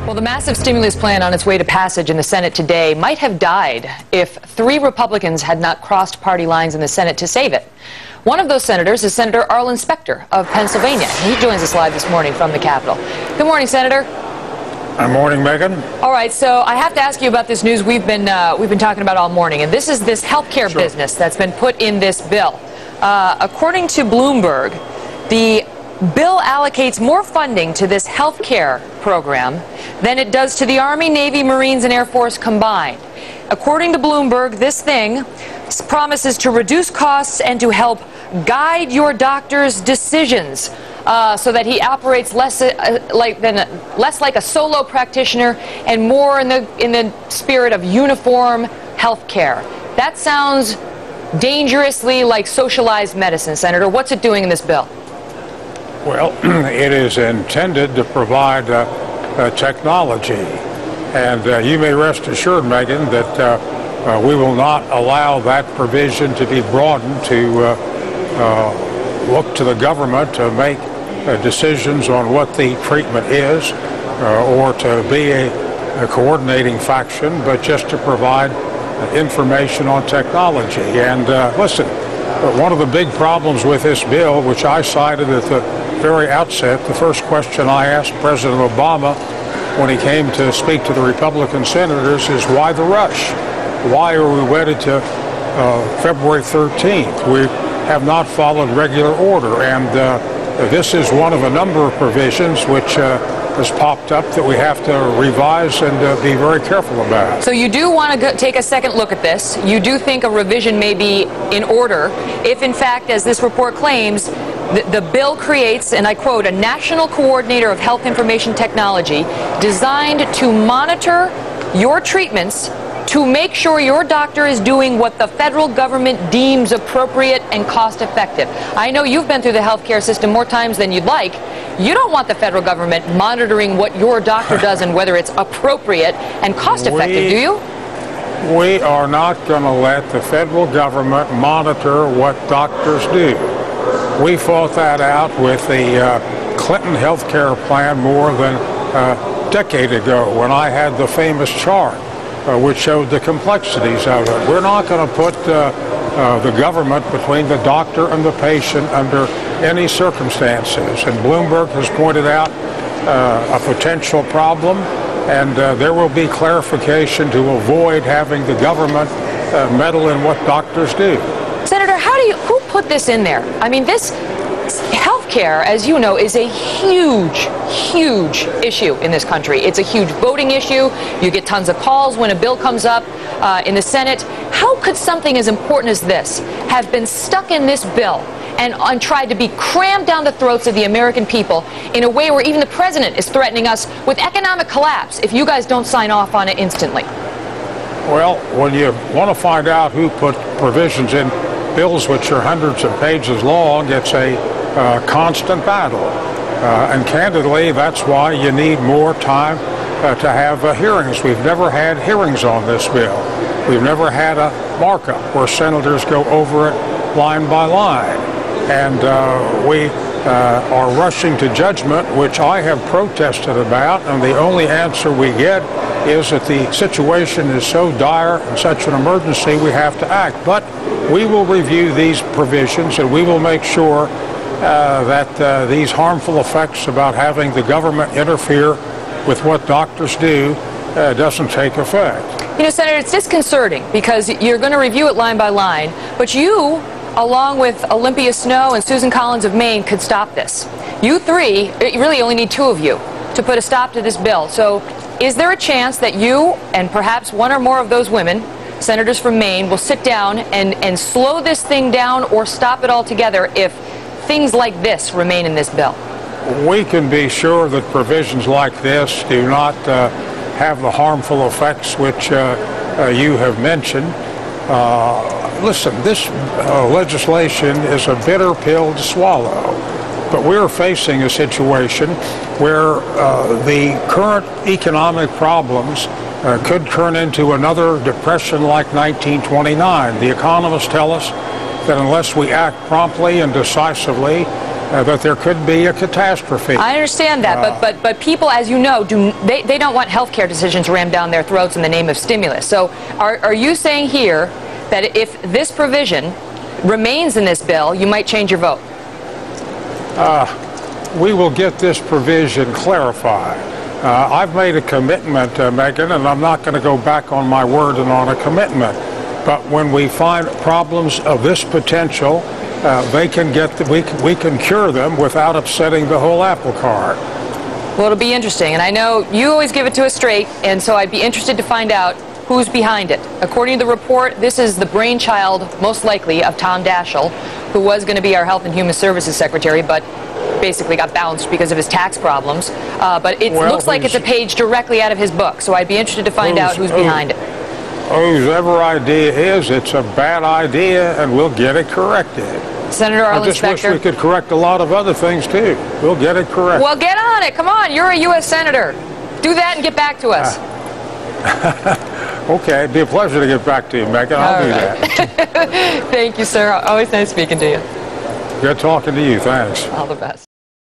Well, the massive stimulus plan on its way to passage in the Senate today might have died if 3 Republicans had not crossed party lines in the Senate to save it. One of those senators is Senator Arlene Specter of Pennsylvania. He joins us live this morning from the Capitol. Good morning, Senator. Good morning, Megan. All right, so I have to ask you about this news we've been talking about all morning, and this is this health care business that's been put in this bill. According to Bloomberg, the bill allocates more funding to this health care program than it does to the Army, Navy, Marines, and Air Force combined. According to Bloomberg, this thing promises to reduce costs and to help guide your doctor's decisions so that he operates less like a solo practitioner and more in the spirit of uniform health care. That sounds dangerously like socialized medicine, Senator. What's it doing in this bill? Well, it is intended to provide technology, and you may rest assured, Megan, that we will not allow that provision to be broadened to look to the government to make decisions on what the treatment is or to be a coordinating faction, but just to provide information on technology. And listen, one of the big problems with this bill, which I cited at the very outset, the first question I asked President Obama when he came to speak to the Republican senators is, why the rush? Why are we wedded to February 13th? We have not followed regular order, and this is one of a number of provisions which has popped up that we have to revise and be very careful about. So you do want to take a second look at this. You do think a revision may be in order if, in fact, as this report claims, the bill creates, and I quote, a national coordinator of health information technology designed to monitor your treatments to make sure your doctor is doing what the federal government deems appropriate and cost-effective. I know you've been through the healthcare system more times than you'd like. You don't want the federal government monitoring what your doctor does and whether it's appropriate and cost-effective, do you? We are not going to let the federal government monitor what doctors do. We fought that out with the Clinton health care plan more than a decade ago when I had the famous chart which showed the complexities of it. We're not going to put the government between the doctor and the patient under any circumstances. And Bloomberg has pointed out a potential problem, and there will be clarification to avoid having the government meddle in what doctors do. Senator, who put this in there? I mean, this health care, as you know, is a huge, huge issue in this country. It's a huge voting issue. You get tons of calls when a bill comes up in the Senate. How could something as important as this have been stuck in this bill and tried to be crammed down the throats of the American people in a way where even the president is threatening us with economic collapse if you guys don't sign off on it instantly? Well, when you want to find out who put provisions in bills which are hundreds of pages long, it's a constant battle. And candidly, that's why you need more time to have hearings. We've never had hearings on this bill. We've never had a markup where senators go over it line by line. And we are rushing to judgment, which I have protested about, and the only answer we get is that the situation is so dire and such an emergency we have to act. But we will review these provisions, and we will make sure that these harmful effects about having the government interfere with what doctors do doesn't take effect. You know, Senator, it's disconcerting because you're going to review it line by line, but you, along with Olympia Snowe and Susan Collins of Maine, could stop this. You three, you really only need 2 of you to put a stop to this bill. So is there a chance that you and perhaps one or more of those women, senators from Maine, will sit down and slow this thing down or stop it altogether if things like this remain in this bill? We can be sure that provisions like this do not have the harmful effects which you have mentioned. Listen, this legislation is a bitter pill to swallow, but we're facing a situation where the current economic problems could turn into another depression like 1929. The economists tell us that unless we act promptly and decisively, that there could be a catastrophe. I understand that, but people, as you know, they don't want health care decisions rammed down their throats in the name of stimulus. So are you saying here that if this provision remains in this bill, you might change your vote? We will get this provision clarified. I've made a commitment, Megan, and I'm not going to go back on my word and on a commitment. But when we find problems of this potential, we can cure them without upsetting the whole apple cart. Well, it'll be interesting, and I know you always give it to us straight, and so I'd be interested to find out who's behind it. According to the report, this is the brainchild, most likely, of Tom Daschle, who was going to be our Health and Human Services Secretary, but basically got bounced because of his tax problems. But it looks like it's a page directly out of his book, so I'd be interested to find out who's behind it. Whosever idea is, it's a bad idea, and we'll get it corrected. Senator Arlene Specter. I just wish we could correct a lot of other things, too. We'll get it corrected. Well, get on it. Come on. You're a U.S. Senator. Do that and get back to us. Okay. It'd be a pleasure to get back to you, Megan. I'll do that. Thank you, sir. Always nice speaking to you. Good talking to you. Thanks. All the best.